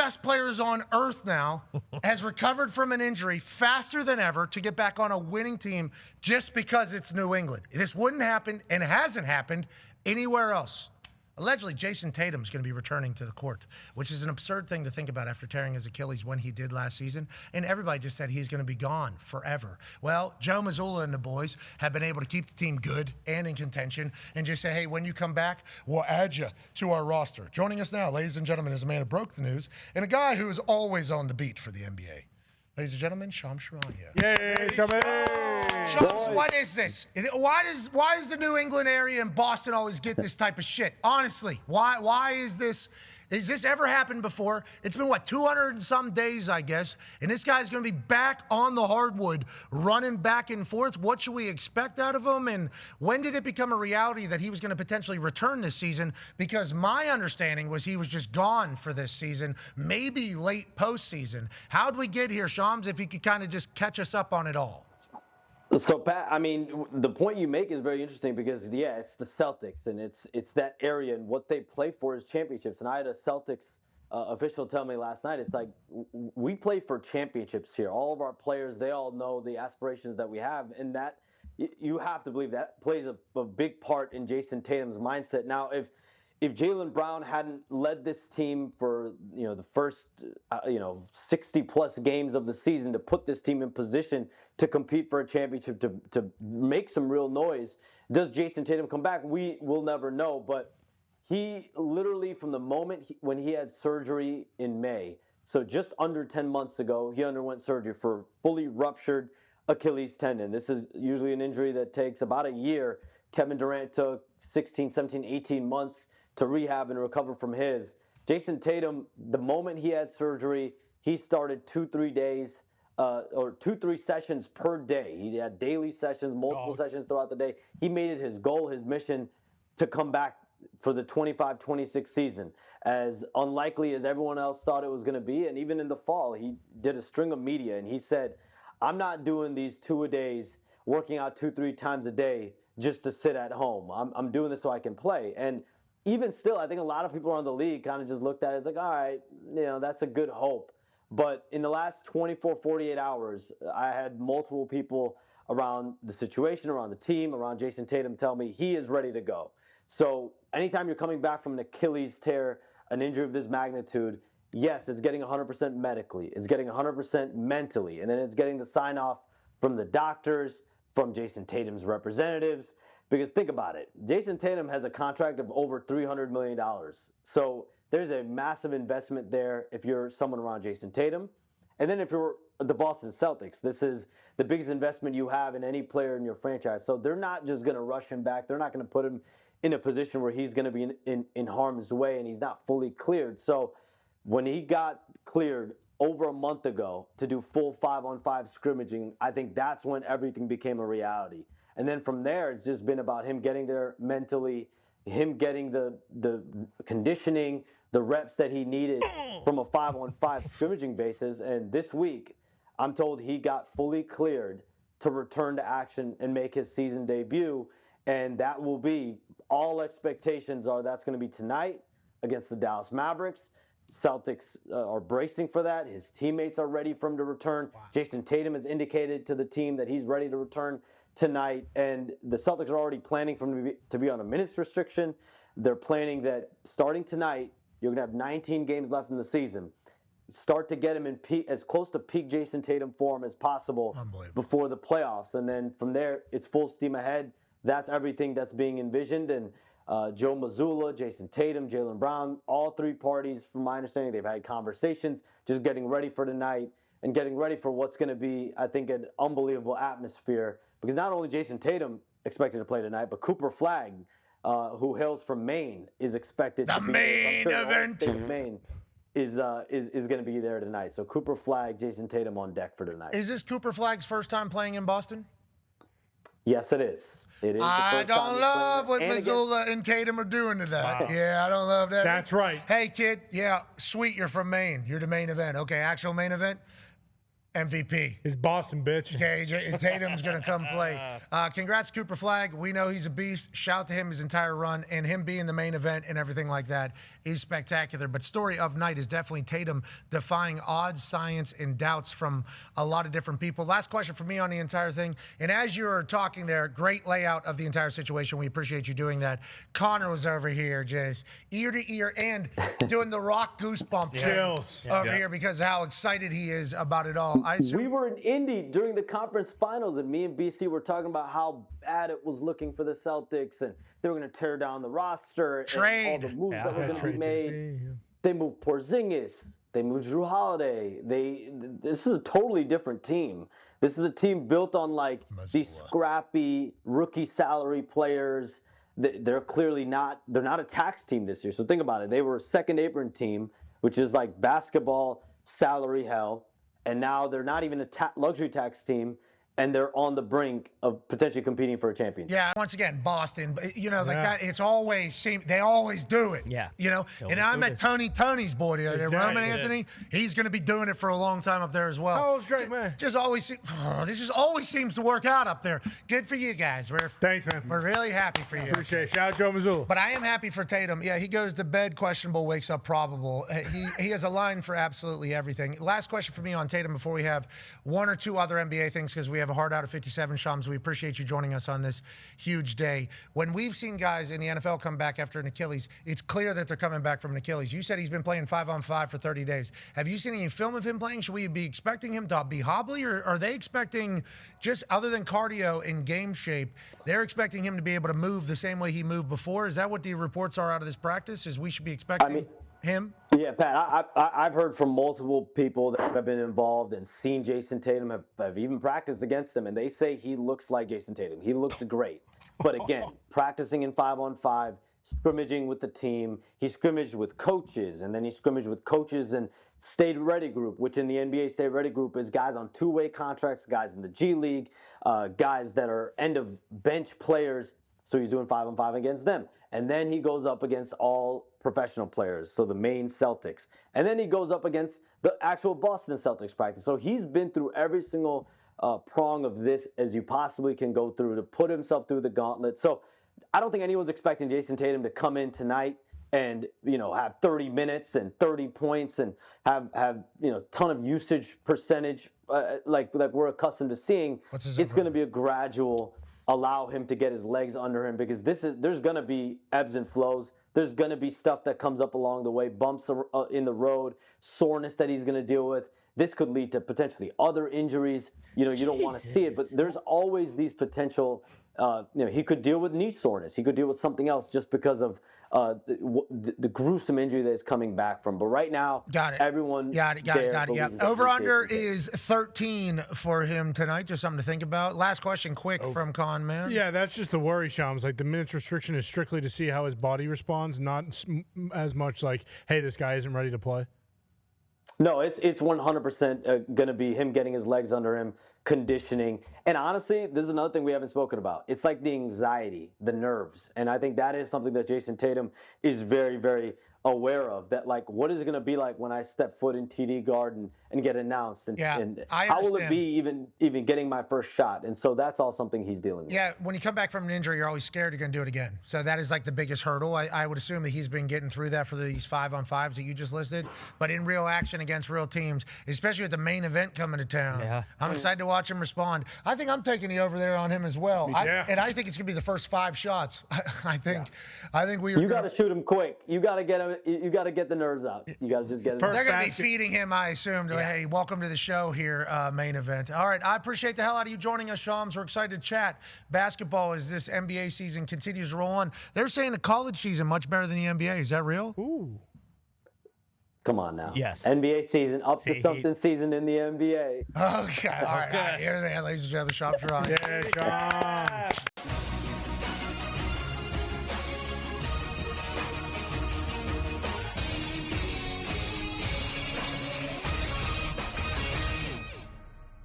best players on earth now, has recovered from an injury faster than ever to get back on a winning team just because it's New England. This wouldn't happen and hasn't happened anywhere else. Allegedly, Jayson Tatum is going to be returning to the court, which is an absurd thing to think about after tearing his Achilles when he did last season. And everybody just said he's going to be gone forever. Well, Joe Mazzulla and the boys have been able to keep the team good and in contention and just say, hey, when you come back, we'll add you to our roster. Joining us now, ladies and gentlemen, is a man who broke the news and a guy who is always on the beat for the NBA. Ladies and gentlemen, Charania. Yay, Shams, what is this? Why does the New England area and Boston always get this type of shit? Honestly, why is this? Has this ever happened before? It's been, 200 and some days, I guess, and this guy's going to be back on the hardwood, running back and forth. What should we expect out of him, and when did it become a reality that he was going to potentially return this season? Because my understanding was he was just gone for this season, maybe late postseason. How'd we get here, Shams, if you could kind of just catch us up on it all? So, Pat, I mean, the point you make is very interesting because, yeah, it's the Celtics, and it's that area, and what they play for is championships. And I had a Celtics official tell me last night, it's like, we play for championships here. All of our players, they all know the aspirations that we have, and that you have to believe that plays a big part in Jayson Tatum's mindset. Now, if Jaylen Brown hadn't led this team for the first 60+ games of the season to put this team in position to compete for a championship, to make some real noise, does Jayson Tatum come back? We will never know. But he literally, from the moment when he had surgery in May, so just under 10 months ago, he underwent surgery for fully ruptured Achilles tendon. This is usually an injury that takes about a year. Kevin Durant took 16, 17, 18 months to rehab and recover from his. Jayson Tatum, the moment he had surgery, he started 2-3 sessions per day. He had daily sessions, multiple sessions throughout the day. He made it his goal, his mission to come back for the 25-26 season. As unlikely as everyone else thought it was going to be, and even in the fall, he did a string of media, and he said, I'm not doing these 2-a-days, working out 2-3 times a day just to sit at home. I'm doing this so I can play. And even still, I think a lot of people around the league kind of just looked at it as like, all right, that's a good hope. But in the last 24, 48 hours, I had multiple people around the situation, around the team, around Jayson Tatum tell me he is ready to go. So anytime you're coming back from an Achilles tear, an injury of this magnitude, yes, it's getting 100% medically. It's getting 100% mentally. And then it's getting the sign-off from the doctors, from Jayson Tatum's representatives. Because think about it, Jayson Tatum has a contract of over $300 million. So there's a massive investment there if you're someone around Jayson Tatum. And then if you're the Boston Celtics, this is the biggest investment you have in any player in your franchise. So they're not just going to rush him back. They're not going to put him in a position where he's going to be in harm's way and he's not fully cleared. So when he got cleared over a month ago to do full 5-on-5 scrimmaging, I think that's when everything became a reality. And then from there, it's just been about him getting there mentally, him getting the conditioning, the reps that he needed from a 5-on-5 scrimmaging basis. And this week, I'm told he got fully cleared to return to action and make his season debut. And that will be, all expectations are that's going to be tonight against the Dallas Mavericks. Celtics are bracing for that. His teammates are ready for him to return. Wow. Jayson Tatum has indicated to the team that he's ready to return tonight, and the Celtics are already planning for him to be on a minutes restriction. They're planning that starting tonight, you're going to have 19 games left in the season. Start to get him in as close to peak Jayson Tatum form as possible before the playoffs, and then from there, it's full steam ahead. That's everything that's being envisioned, and Joe Mazzulla, Jayson Tatum, Jaylen Brown, all three parties, from my understanding, they've had conversations, just getting ready for tonight and getting ready for what's going to be, I think, an unbelievable atmosphere. Because not only Jayson Tatum expected to play tonight, but Cooper Flagg, who hails from Maine, is expected to be main event. Maine is going to be there tonight. So Cooper Flagg, Jayson Tatum on deck for tonight. Is this Cooper Flagg's first time playing in Boston? Yes, it is. It is. I don't love what Mazzulla and Tatum are doing to that. Wow. Yeah, I don't love that. That's right. Hey, kid. Yeah, sweet. You're from Maine. You're the main event. Okay, actual main event. MVP. His Boston bitch. Okay, Tatum's going to come play. Congrats, Cooper Flagg. We know he's a beast. Shout out to him his entire run, and him being the main event and everything like that is spectacular. But story of night is definitely Tatum defying odds, science, and doubts from a lot of different people. Last question for me on the entire thing. And as you were talking there, great layout of the entire situation. We appreciate you doing that. Connor was over here just ear to ear and doing the rock goosebump chills over here because how excited he is about it all. We were in Indy during the conference finals, and me and BC were talking about how bad it was looking for the Celtics, and they were going to tear down the roster. Trade. And all the moves that were going to be made. They moved Porzingis. They moved Drew Holiday. This is a totally different team. This is a team built on like these scrappy rookie salary players. They're clearly not. They're not a tax team this year. So think about it. They were a second apron team, which is like basketball salary hell. And now they're not even a luxury tax team, and they're on the brink of potentially competing for a championship. Yeah, once again, Boston, like that, it's always they always do it. Yeah. And I met Tony's boy the other day, Roman Anthony. He's going to be doing it for a long time up there as well. How old's Drake, man? This just always seems to work out up there. Good for you guys. Thanks, man. We're really happy for you. Appreciate it. Shout out Joe Missoula. But I am happy for Tatum. Yeah, he goes to bed questionable, wakes up probable. He has a line for absolutely everything. Last question for me on Tatum before we have one or two other NBA things because we have a hard out of 57, Shams. We appreciate you joining us on this huge day. When we've seen guys in the NFL come back after an Achilles, it's clear that they're coming back from an Achilles. You said he's been playing 5-on-5 for 30 days. Have you seen any film of him playing? Should we be expecting him to be hobbly, or are they expecting, just other than cardio in game shape, they're expecting him to be able to move the same way he moved before? Is that what the reports are out of this practice, is we should be expecting him? Yeah, Pat, I've heard from multiple people that have been involved and seen Jayson Tatum, have even practiced against him, and they say he looks like Jayson Tatum. He looks great. But again, practicing in 5-on-5, scrimmaging with the team. He scrimmaged with coaches, and then he scrimmaged with coaches and State Ready Group, which in the NBA State Ready Group is guys on two-way contracts, guys in the G League, guys that are end-of-bench players. So he's doing 5-on-5 against them. And then he goes up against all professional players, so the main Celtics. And then he goes up against the actual Boston Celtics practice. So he's been through every single prong of this as you possibly can go through to put himself through the gauntlet. So I don't think anyone's expecting Jayson Tatum to come in tonight and have 30 minutes and 30 points and have ton of usage percentage like we're accustomed to seeing. It's going to be a gradual allow him to get his legs under him, because there's going to be ebbs and flows. There's going to be stuff that comes up along the way, bumps in the road, soreness that he's going to deal with. This could lead to potentially other injuries. You don't want to see it, but there's always these potential. He could deal with knee soreness. He could deal with something else just because of the gruesome injury that is coming back from. But right now, everyone got it. Over under is 13 for him tonight. Just something to think about. Last question, quick from Con Man. Yeah, that's just the worry, Shams. Like, the minutes restriction is strictly to see how his body responds, not as much like, hey, this guy isn't ready to play. No, it's 100% going to be him getting his legs under him, conditioning. And honestly, this is another thing we haven't spoken about. It's like the anxiety, the nerves. And I think that is something that Jayson Tatum is very, very aware of, that like, what is it going to be like when I step foot in TD Garden and get announced, and how will it be even getting my first shot? And so that's all something he's dealing with. Yeah, when you come back from an injury, you're always scared you're going to do it again. So that is like the biggest hurdle. I would assume that he's been getting through that for these 5-on-5s that you just listed. But in real action against real teams, especially with the main event coming to town, I'm excited to watch him respond. I think I'm taking the over there on him as well. And I think it's going to be the first 5 shots. I think You got to shoot him quick. You got to get him. You got to get the nerves out. You got to just get it. They're going to be feeding him, I assume. Hey, welcome to the show here, main event. All right, I appreciate the hell out of you joining us, Shams. We're excited to chat basketball as this NBA season continues to roll on. They're saying the college season much better than the NBA. Is that real? Ooh. Come on now. Yes. NBA season, up to something season in the NBA. Okay. All right. Here the man, ladies and gentlemen, Shams Charania. Yeah, Shams.